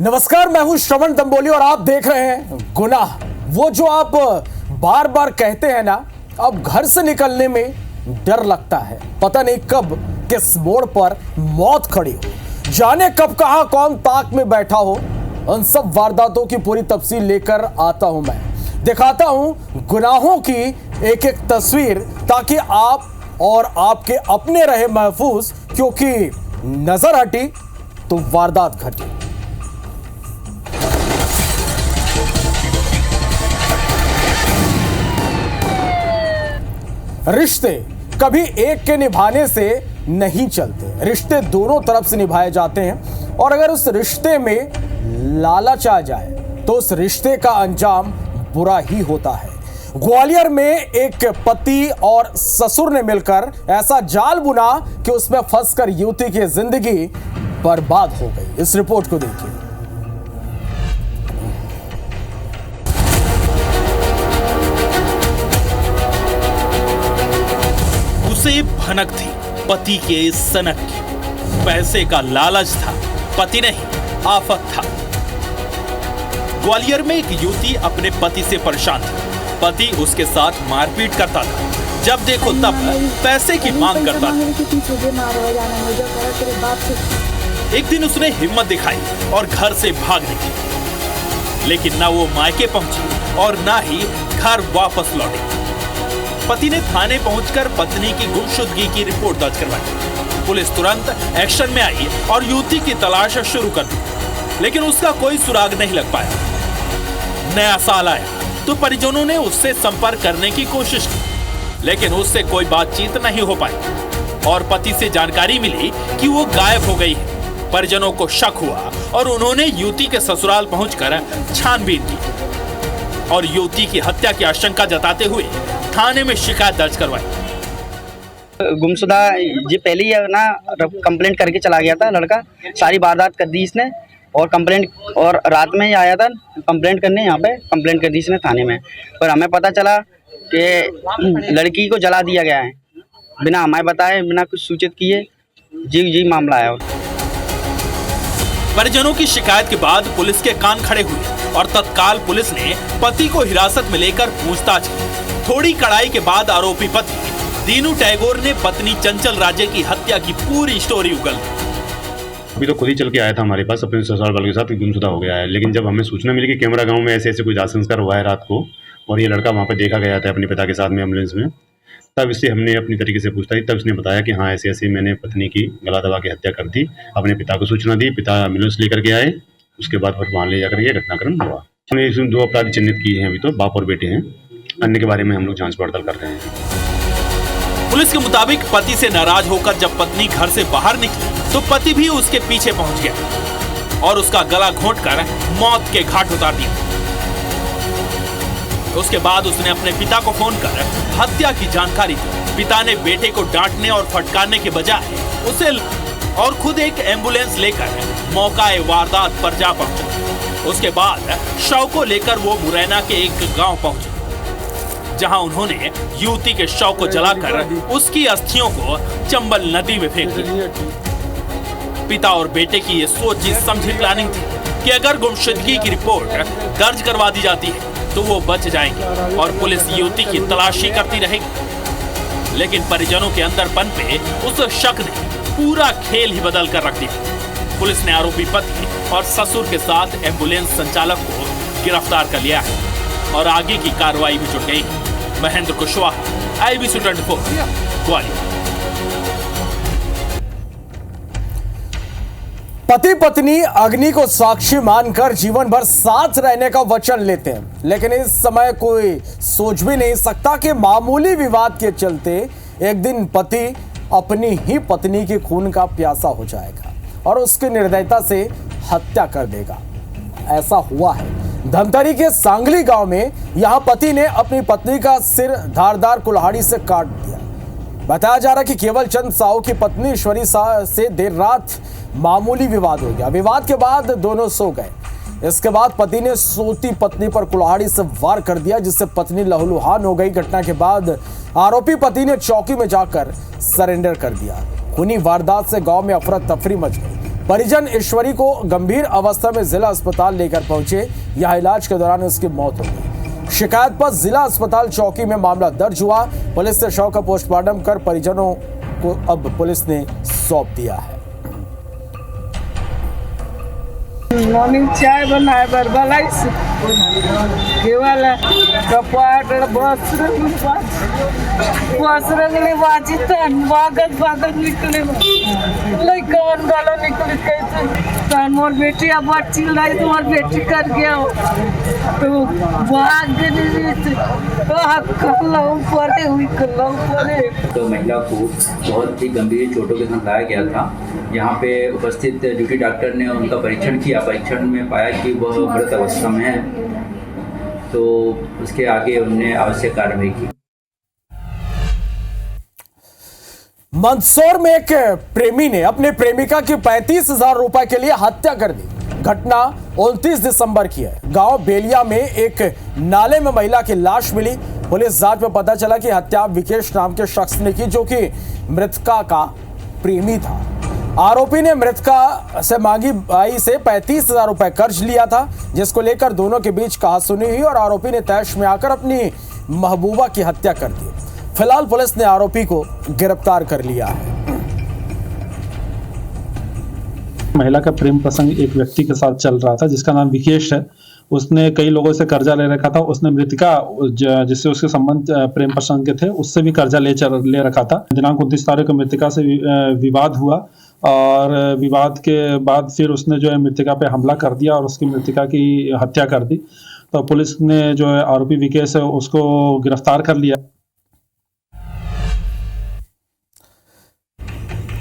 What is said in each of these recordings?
नमस्कार, मैं हूं श्रवण दंबोली और आप देख रहे हैं गुनाह। वो जो आप बार बार कहते हैं ना, अब घर से निकलने में डर लगता है, पता नहीं कब किस मोड़ पर मौत खड़ी हो, जाने कब कहां कौन ताक में बैठा हो। उन सब वारदातों की पूरी तफसील लेकर आता हूं, मैं दिखाता हूं गुनाहों की एक एक तस्वीर, ताकि आप और आपके अपने रहे महफूज, क्योंकि नजर हटी तो वारदात घटी। रिश्ते कभी एक के निभाने से नहीं चलते, रिश्ते दोनों तरफ से निभाए जाते हैं। और अगर उस रिश्ते में लालच आ जाए तो उस रिश्ते का अंजाम बुरा ही होता है। ग्वालियर में एक पति और ससुर ने मिलकर ऐसा जाल बुना कि उसमें फंसकर युवती की जिंदगी बर्बाद हो गई। इस रिपोर्ट को देखिए। उसे भनक थी पति के सनक की, पैसे का लालच था, पति नहीं आफत था। ग्वालियर में एक युवती अपने पति से परेशान थी। पति उसके साथ मारपीट करता था, जब देखो तब पैसे की मांग करता था। एक दिन उसने हिम्मत दिखाई और घर से भाग निकली, लेकिन ना वो मायके पहुंची और ना ही घर वापस लौटी। पति ने थाने पहुंचकर पत्नी की गुमशुदगी की रिपोर्ट दर्ज करवाई। पुलिस तुरंत एक्शन में आई और युवती की तलाश शुरू कर दी, लेकिन उसका कोई सुराग नहीं लग पाया। नया साल आया तो परिजनों ने उससे संपर्क करने की कोशिश की, लेकिन उससे कोई बातचीत नहीं हो पाई और पति से जानकारी मिली कि वो गायब हो गई है। परिजनों को शक हुआ और उन्होंने युवती के ससुराल पहुंचकर छानबीन की और युवती की हत्या की आशंका जताते हुए थाने में शिकायत दर्ज करवाई। गुमशुदा जी पहले ही ना कंप्लेंट करके चला गया था लड़का, सारी वारदात कर दी इसने और कंप्लेंट, और रात में ही आया था कंप्लेंट करने, यहाँ पे कंप्लेंट कर दी इसने थाने में। पर हमें पता चला कि लड़की को जला दिया गया है, बिना हमें बताए, बिना कुछ सूचित किए। जी मामला है। परिजनों की शिकायत के बाद पुलिस के कान खड़े हुए और तत्काल पुलिस ने पति को हिरासत में लेकर पूछताछ की। थोड़ी कड़ाई के बाद आरोपी पति दीनू टैगोर ने पत्नी चंचल राजे की हत्या की पूरी स्टोरी उगल दी। अभी तो खुद ही चल के आया था हमारे पास अपने ससुराल वालों के साथ, गुमशुदा हो गया है। लेकिन जब हमें सूचना मिली कि कैमरा गांव में ऐसे कोई दाह संस्कार हुआ है रात को और ये लड़का वहाँ पर देखा गया था अपने पिता के साथ में एम्बुलेंस में, तब इससे हमने अपनी तरीके से पूछता ही, तब इसने बताया कि हाँ ऐसे मैंने पत्नी की गला दबा के हत्या कर दी। अपने पिता को सूचना दी, पिता एम्बुलेंस लेकर के आए, उसके बाद फिर वहाँ ले जाकर ये घटनाक्रम हुआ। हमने इसमें 2 अपराधी चिन्हित किए हैं अभी तो, बाप और बेटे हैं। अन्य के बारे में हम लोग जांच पड़ताल कर रहे हैं। पुलिस के मुताबिक पति से नाराज होकर जब पत्नी घर से बाहर निकली तो पति भी उसके पीछे पहुंच गया और उसका गला घोंटकर मौत के घाट उतार दिया। उसके बाद उसने अपने पिता को फोन कर हत्या की जानकारी दी। पिता ने बेटे को डांटने और फटकारने के बजाय उसे और खुद एक एम्बुलेंस लेकर मौका वारदात पर जा पहुंचा। उसके बाद शव को लेकर वो मुरैना के एक गांव पहुंचे, जहां उन्होंने युवती के शव को जलाकर उसकी अस्थियों को चंबल नदी में फेंक दिया। पिता और बेटे की ये सोची समझी प्लानिंग थी कि अगर गुमशुदगी की रिपोर्ट दर्ज करवा दी जाती है तो वो बच जाएंगे और पुलिस युवती की तलाशी करती रहेगी। लेकिन परिजनों के अंदरपन पे उस शक ने पूरा खेल ही बदल कर रख दिया। पुलिस ने आरोपी पति और ससुर के साथ एम्बुलेंस संचालक को गिरफ्तार कर लिया है और आगे की कार्रवाई भी जुट गई। महेंद्र कुशवाहा, IBC 24, ग्वालियर। पति पत्नी अग्नि को साक्षी मानकर जीवन भर साथ रहने का वचन लेते हैं, लेकिन इस समय कोई सोच भी नहीं सकता कि मामूली विवाद के चलते एक दिन पति अपनी ही पत्नी के खून का प्यासा हो जाएगा और उसकी निर्दयता से हत्या कर देगा। ऐसा हुआ है धमतरी के सांगली गांव में। यहां पति ने अपनी पत्नी का सिर धारदार कुल्हाड़ी से काट दिया। बताया जा रहा है कि केवल चंद साहू की पत्नी ईश्वरी से देर रात मामूली विवाद हो गया। विवाद के बाद दोनों सो गए। इसके बाद पति ने सोती पत्नी पर कुल्हाड़ी से वार कर दिया, जिससे पत्नी लहूलुहान हो गई। घटना के बाद आरोपी पति ने चौकी में जाकर सरेंडर कर दिया। खूनी वारदात से गांव में अफरा तफरी मच गई। परिजन ईश्वरी को गंभीर अवस्था में जिला अस्पताल लेकर पहुंचे। यहां इलाज के दौरान उसकी मौत हो गई। शिकायत पर जिला अस्पताल चौकी में मामला दर्ज हुआ। पुलिस ने शव का पोस्टमार्टम कर परिजनों को अब पुलिस ने सौंप दिया है। मॉर्निंग चाय बनाए बर भलाई से केवल कपाट बस रंगले बाजी तन भागत निकले लइकन गालो निकले कैसे तन मोर बेटी अब चिल्लाई तुम्हार बेटी कर गया तो भाग गई तो कल्ला ऊपर हुई कल्ला ऊपर। तो महिला को बहुत ही गंभीर चोटों के साथ लाया गया था। यहाँ पे उपस्थित ड्यूटी डॉक्टर ने उनका परीक्षण किया। परीक्षण में पाया कि वह मृत अवस्था में है, तो उसके आगे उन्होंने आवश्यक कार्रवाई की। मंदसौर में एक प्रेमी ने अपनी प्रेमिका की 35,000 रुपए के लिए हत्या कर दी। घटना 29 दिसंबर की है। गांव बेलिया में एक नाले में महिला की लाश मिली। पुलिस जांच में पता चला कि हत्या विकेश नाम के शख्स ने की, जो कि मृतका का प्रेमी था। आरोपी ने मृतका से मांगी बाई से 35,000 रुपए कर्ज लिया था, जिसको लेकर दोनों के बीच कहासुनी हुई और आरोपी ने तैश में आकर अपनी महबूबा की हत्या कर दी। फिलहाल पुलिस ने आरोपी को गिरफ्तार कर लिया है। महिला का प्रेम प्रसंग एक व्यक्ति के साथ चल रहा था जिसका नाम विकेश है। उसने कई लोगों से कर्जा ले रखा था। उसने मृतिका जिससे उसके संबंध प्रेम प्रसंग के थे उससे भी कर्जा ले रखा था। दिनांक 29 तारीख को मृतिका से विवाद हुआ और विवाद के बाद फिर उसने जो है मृतिका पे हमला कर दिया और उसकी मृतिका की हत्या कर दी। तो पुलिस ने जो है आरोपी विकेश है उसको गिरफ्तार कर लिया।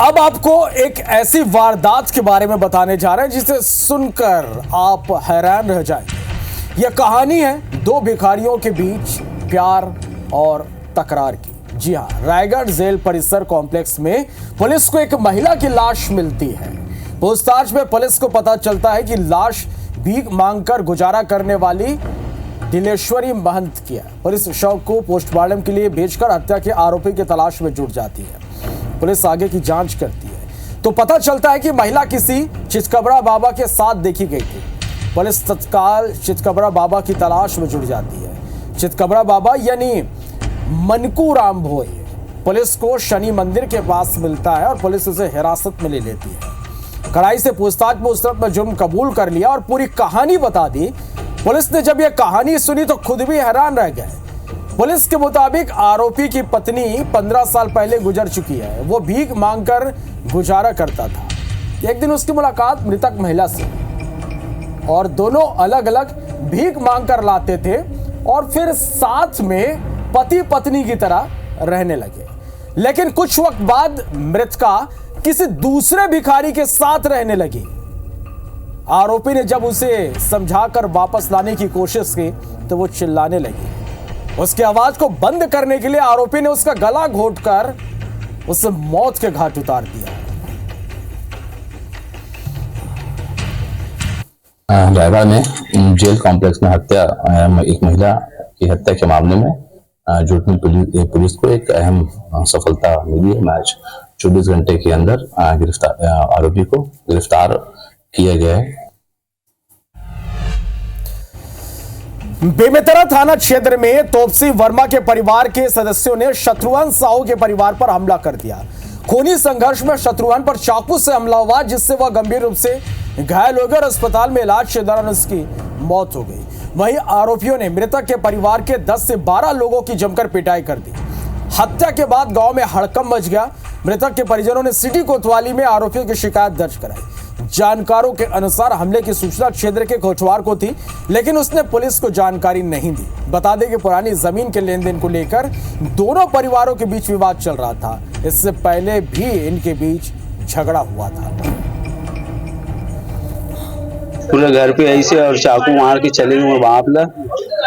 अब आपको एक ऐसी वारदात के बारे में बताने जा रहे हैं जिसे सुनकर आप हैरान रह जाएंगे। यह कहानी है दो भिखारियों के बीच प्यार और तकरार की। जी हां, रायगढ़ जेल परिसर कॉम्प्लेक्स में पुलिस को एक महिला की लाश मिलती है। पूछताछ में पुलिस को पता चलता है कि लाश भीख मांगकर गुजारा करने वाली दिलेश्वरी महंत की है। पुलिस शव को पोस्टमार्टम के लिए भेजकर हत्या के आरोपी की तलाश में जुट जाती है। पुलिस आगे की जांच करती है तो पता चलता है कि महिला किसी चितकबरा बाबा के साथ देखी गई थी। पुलिस तत्काल चितकबरा बाबा की तलाश में जुट जाती है। चितकबरा बाबा यानी मनकू राम भोई पुलिस को शनि मंदिर के पास मिलता है और पुलिस उसे हिरासत में ले लेती है। कड़ाई से पूछताछ में उस तरफ में जुर्म कबूल कर लिया और पूरी कहानी बता दी। पुलिस ने जब यह कहानी सुनी तो खुद भी हैरान रह गए। पुलिस के मुताबिक आरोपी की पत्नी 15 साल पहले गुजर चुकी है। वो भीख मांगकर गुजारा करता था। एक दिन उसकी मुलाकात मृतक महिला से और दोनों अलग अलग भीख मांगकर लाते थे और फिर साथ में पति पत्नी की तरह रहने लगे। लेकिन कुछ वक्त बाद मृतका किसी दूसरे भिखारी के साथ रहने लगी। आरोपी ने जब उसे समझाकर वापस लाने की कोशिश की तो वो चिल्लाने लगी। उसकी आवाज को बंद करने के लिए आरोपी ने उसका गला घोंटकर उसे मौत के घाट उतार दिया। रायगढ़ में जेल कॉम्प्लेक्स में हत्या एक महिला की हत्या के मामले में जुटनी पुलिस को एक अहम सफलता मिली है। आज 24 घंटे के अंदर आरोपी को गिरफ्तार किया गया है। बेमेतरा थाना क्षेत्र में तोपसी वर्मा के परिवार के सदस्यों ने शत्रुघ्न साहू के परिवार पर हमला कर दिया। खूनी संघर्ष में शत्रुघ्न पर चाकू से हमला हुआ, जिससे वह गंभीर रूप से घायल हो गया और अस्पताल में इलाज के दौरान उसकी मौत हो गई। वहीं आरोपियों ने मृतक के परिवार के 10 से 12 लोगों की जमकर पिटाई कर दी। हत्या के बाद गांव में हड़कंप मच गया। मृतक के परिजनों ने सिटी कोतवाली में आरोपियों की शिकायत दर्ज कराई। जानकारों के अनुसार हमले की सूचना क्षेत्र के कोचवार को थी, लेकिन उसने पुलिस को जानकारी नहीं दी। बता दें कि पुरानी जमीन के लेन देन को लेकर दोनों परिवारों के बीच विवाद चल रहा था। इससे पहले भी इनके बीच झगड़ा हुआ था। पूरे घर पे ऐसे और चाकू मार के चले गए बाप ला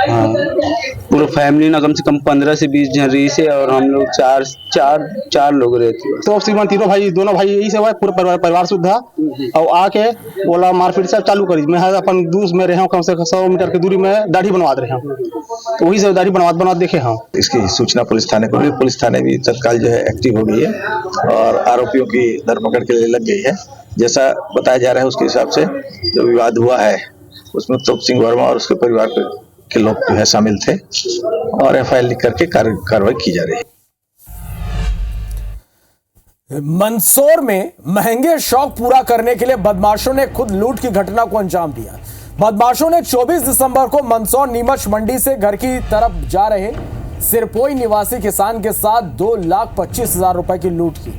पूरा फैमिली ना कम से कम 15 से 20 जन रही से, और हम लोग चार लोग रहते। तो श्रीमान तीनों भाई, दोनों भाई यही से हुआ, पूरा परिवार शुद्ध था। और आके बोला मारपीट से चालू करी। मैं अपन दूर में रहे कम से कम 100 मीटर की दूरी में दाढ़ी बनवा रहे हैं, तो वही से दाढ़ी बनवा देखे हम। इसकी सूचना पुलिस थाने को मिली। पुलिस थाने भी तत्काल जो है एक्टिव हो गई है और आरोपियों की धरपकड़ के लिए लग गई है। जैसा बताया जा रहा है उसके हिसाब से जो विवाद हुआ है उसमें तोप सिंह वर्मा और उसके परिवार के लोग जो है शामिल थे, और एफआईआर लिख करके कार्रवाई की जा रही है। मंदसौर में महंगे शौक पूरा करने के लिए बदमाशों ने खुद लूट की घटना को अंजाम दिया। बदमाशों ने 24 दिसंबर को मंदसौर नीमच मंडी से घर की तरफ जा रहे सिरपोई निवासी किसान के साथ 2,25,000 रुपए की लूट की।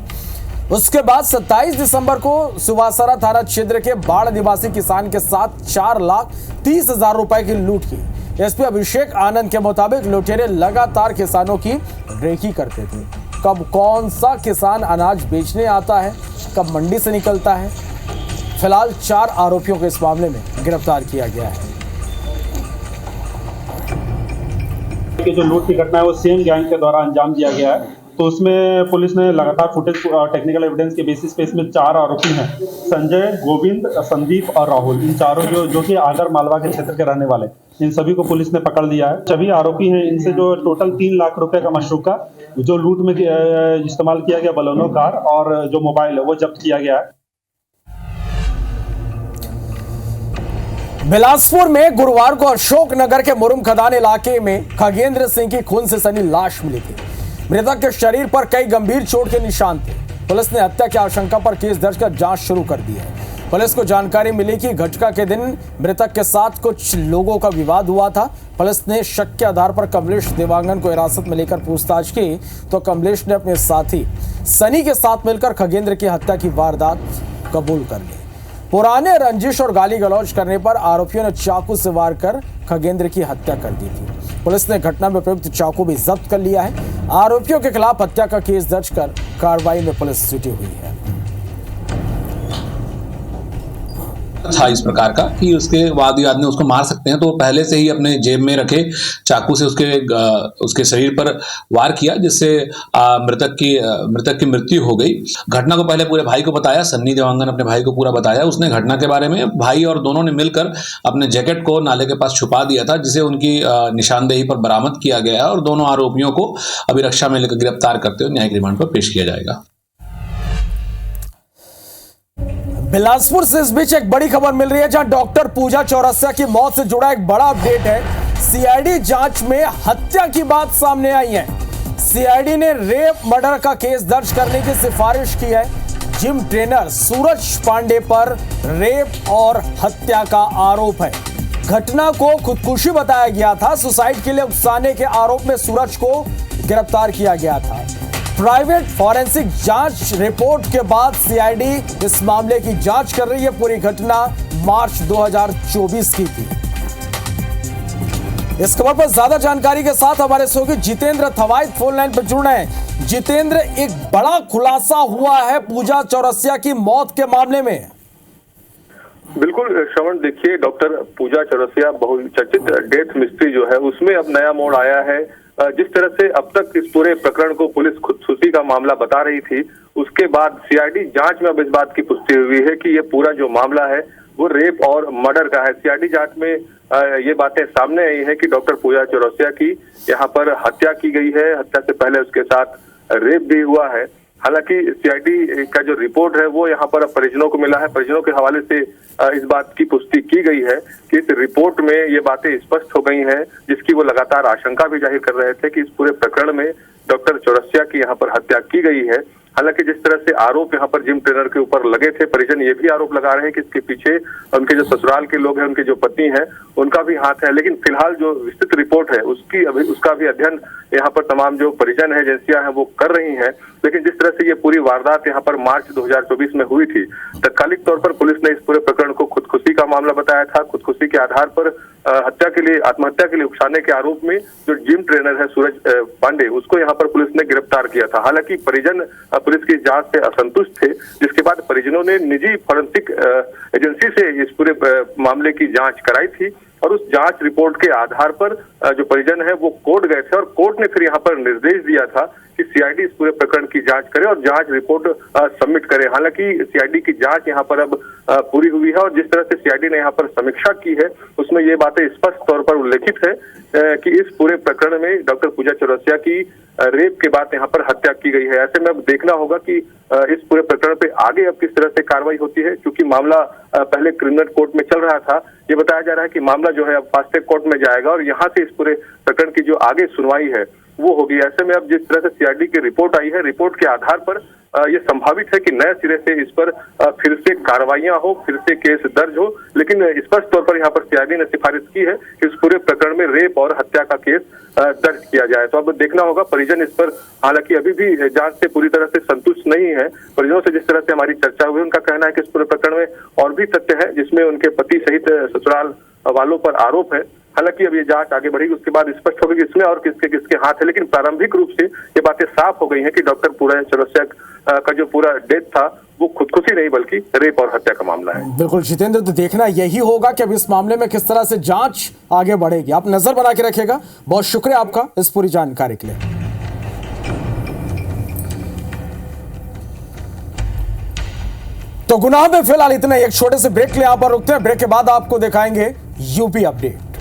उसके बाद 27 दिसंबर को सुवासरा थाना क्षेत्र के बाढ़ निवासी किसान के साथ 4,30,000 रुपए की लूट की। एसपी अभिषेक आनंद के मुताबिक लुटेरे लगातार किसानों की रेकी करते थे। कब कौन सा किसान अनाज बेचने आता है, कब मंडी से निकलता है। फिलहाल 4 आरोपियों को इस मामले में गिरफ्तार किया गया है। जो लूट की घटना है वो सेम गैंग के द्वारा अंजाम दिया गया है। तो उसमें पुलिस ने लगातार फुटेज टेक्निकल एविडेंस के बेसिस पे इसमें 4 आरोपी हैं, संजय, गोविंद, संदीप और राहुल। इन चारों जो कि आगर मालवा के क्षेत्र के रहने वाले, इन सभी को पुलिस ने पकड़ लिया है। सभी आरोपी हैं। इनसे जो टोटल 3 लाख रुपए का मशरूका जो लूट में इस्तेमाल किया गया बलोनो कार और जो मोबाइल है वो जब्त किया गया है। बिलासपुर में गुरुवार को अशोकनगर के मुरुम खदान इलाके में खगेंद्र सिंह की खून से सनी लाश मिली थी। मृतक के शरीर पर कई गंभीर चोट के निशान थे। पुलिस ने हत्या की आशंका पर केस दर्ज कर जांच शुरू कर दी है। पुलिस को जानकारी मिली कि घटना के दिन मृतक के साथ कुछ लोगों का विवाद हुआ था। पुलिस ने शक के आधार पर कमलेश देवांगन को हिरासत में लेकर पूछताछ की तो कमलेश ने अपने साथी सनी के साथ मिलकर खगेंद्र की हत्या की वारदात कबूल कर ली। पुराने रंजिश और गाली गलौज करने पर आरोपियों ने चाकू से वार कर खगेंद्र की हत्या कर दी थी। पुलिस ने घटना में प्रयुक्त चाकू भी जब्त कर लिया है। आरोपियों के खिलाफ हत्या का केस दर्ज कर कार्रवाई में पुलिस जुटी हुई है। था इस प्रकार का कि उसके वाद विवाद में उसको मार सकते हैं, तो पहले से ही अपने जेब में रखे चाकू से उसके शरीर पर वार किया, जिससे मृतक की मृत्यु हो गई। घटना को पहले पूरे भाई को बताया, सन्नी देवांगन अपने भाई को पूरा बताया। उसने घटना के बारे में भाई और दोनों ने मिलकर अपने जैकेट को नाले के पास छुपा दिया था, जिसे उनकी निशानदेही पर बरामद किया गया और दोनों आरोपियों को अभी रक्षा में लेकर गिरफ्तार करते हुए न्यायिक रिमांड पर पेश किया जाएगा। बिलासपुर से इस बीच एक बड़ी खबर मिल रही है, जहां डॉक्टर पूजा चौरसिया की मौत से जुड़ा एक बड़ा अपडेट है। सीआईडी जांच में हत्या की बात सामने आई है। सीआईडी ने रेप मर्डर का केस दर्ज करने की सिफारिश की है। जिम ट्रेनर सूरज पांडे पर रेप और हत्या का आरोप है। घटना को खुदकुशी बताया गया था। सुसाइड के लिए उकसाने के आरोप में सूरज को गिरफ्तार किया गया था। प्राइवेट फॉरेंसिक जांच रिपोर्ट के बाद सीआईडी इस मामले की जांच कर रही है। पूरी घटना मार्च 2024 की थी। इस खबर पर ज्यादा जानकारी के साथ हमारे सहयोगी जितेंद्र थवाइट फोन लाइन पर जुड़ रहे हैं। जितेंद्र, एक बड़ा खुलासा हुआ है पूजा चौरसिया की मौत के मामले में। बिल्कुल श्रवण, देखिए डॉक्टर पूजा चौरसिया बहुचर्चित डेथ मिस्ट्री जो है उसमें अब नया मोड़ आया है। जिस तरह से अब तक इस पूरे प्रकरण को पुलिस खुदकुशी का मामला बता रही थी, उसके बाद सीआईडी जांच में अब इस बात की पुष्टि हुई है कि ये पूरा जो मामला है वो रेप और मर्डर का है। सीआईडी जांच में ये बातें सामने आई है कि डॉक्टर पूजा चौरसिया की यहाँ पर हत्या की गई है। हत्या से पहले उसके साथ रेप भी हुआ है। हालांकि सीआईडी का जो रिपोर्ट है वो यहाँ पर परिजनों को मिला है। परिजनों के हवाले से इस बात की पुष्टि की गई है कि इस रिपोर्ट में ये बातें स्पष्ट हो गई हैं, जिसकी वो लगातार आशंका भी जाहिर कर रहे थे कि इस पूरे प्रकरण में डॉक्टर चौरसिया की यहाँ पर हत्या की गई है। हालांकि जिस तरह से आरोप यहाँ पर जिम ट्रेनर के ऊपर लगे थे, परिजन ये भी आरोप लगा रहे हैं कि इसके पीछे उनके जो ससुराल के लोग हैं, उनकी जो पत्नी है, उनका भी हाथ है। लेकिन फिलहाल जो विस्तृत रिपोर्ट है उसका भी अध्ययन यहाँ पर तमाम जो परिजन है, एजेंसियां हैं, वो कर रही हैं। लेकिन जिस तरह से ये पूरी वारदात यहाँ पर मार्च 2024 में हुई थी, तत्कालिक तौर पर पुलिस ने इस पूरे प्रकरण को खुदकुशी का मामला बताया था। खुदकुशी के आधार पर आत्महत्या के लिए उकसाने के आरोप में जो जिम ट्रेनर है सूरज पांडे, उसको यहाँ पर पुलिस ने गिरफ्तार किया था। हालांकि परिजन पुलिस की जांच से असंतुष्ट थे, जिसके बाद परिजनों ने निजी फॉरेंसिक एजेंसी से इस पूरे मामले की जांच कराई थी और उस जांच रिपोर्ट के आधार पर जो परिजन है वो कोर्ट गए थे और कोर्ट ने फिर यहाँ पर निर्देश दिया था कि सीआईडी इस पूरे प्रकरण की जांच करे और जांच रिपोर्ट सबमिट करे। हालांकि सीआईडी की जांच यहाँ पर अब पूरी हुई है और जिस तरह से सीआईडी ने यहाँ पर समीक्षा की है उसमें ये बातें स्पष्ट तौर पर उल्लेखित है कि इस पूरे प्रकरण में डॉक्टर पूजा चौरसिया की रेप के बाद यहाँ पर हत्या की गई है। ऐसे में अब देखना होगा कि इस पूरे प्रकरण पे आगे अब किस तरह से कार्रवाई होती है, क्योंकि मामला पहले क्रिमिनल कोर्ट में चल रहा था। ये बताया जा रहा है कि मामला जो है अब फास्ट ट्रैक कोर्ट में जाएगा और यहाँ से इस पूरे प्रकरण की जो आगे सुनवाई है वो होगी। ऐसे में अब जिस तरह से सीआईडी की रिपोर्ट आई है, रिपोर्ट के आधार पर ये संभावित है कि नए सिरे से इस पर फिर से कार्रवाइयां हो, फिर से केस दर्ज हो। लेकिन स्पष्ट तौर पर यहाँ पर सीआईडी ने सिफारिश की है कि इस पूरे प्रकरण में रेप और हत्या का केस दर्ज किया जाए। तो अब देखना होगा। परिजन इस पर हालांकि अभी भी जांच से पूरी तरह से संतुष्ट नहीं है। परिजनों से जिस तरह से हमारी चर्चा हुई, उनका कहना है कि इस पूरे प्रकरण में और भी तथ्य है जिसमें उनके पति सहित ससुराल वालों पर आरोप है। हालांकि अब ये जांच आगे बढ़ेगी, उसके बाद स्पष्ट होगी कि इसमें और किसके किसके हाथ है। लेकिन प्रारंभिक रूप से ये बातें साफ हो गई हैं कि डॉक्टर पूजा चौरसिया का जो पूरा डेथ था वो खुदकुशी नहीं बल्कि रेप और हत्या का मामला है। बिल्कुल जितेंद्र, तो देखना यही होगा कि अब इस मामले में किस तरह से जांच आगे बढ़ेगी। आप नजर बना के रखिएगा। बहुत शुक्रिया आपका इस पूरी जानकारी के लिए। तो गुनाह में फिलहाल इतना। एक छोटे से ब्रेक के लिए यहां पर रुकते हैं। ब्रेक के बाद आपको दिखाएंगे यूपी अपडेट।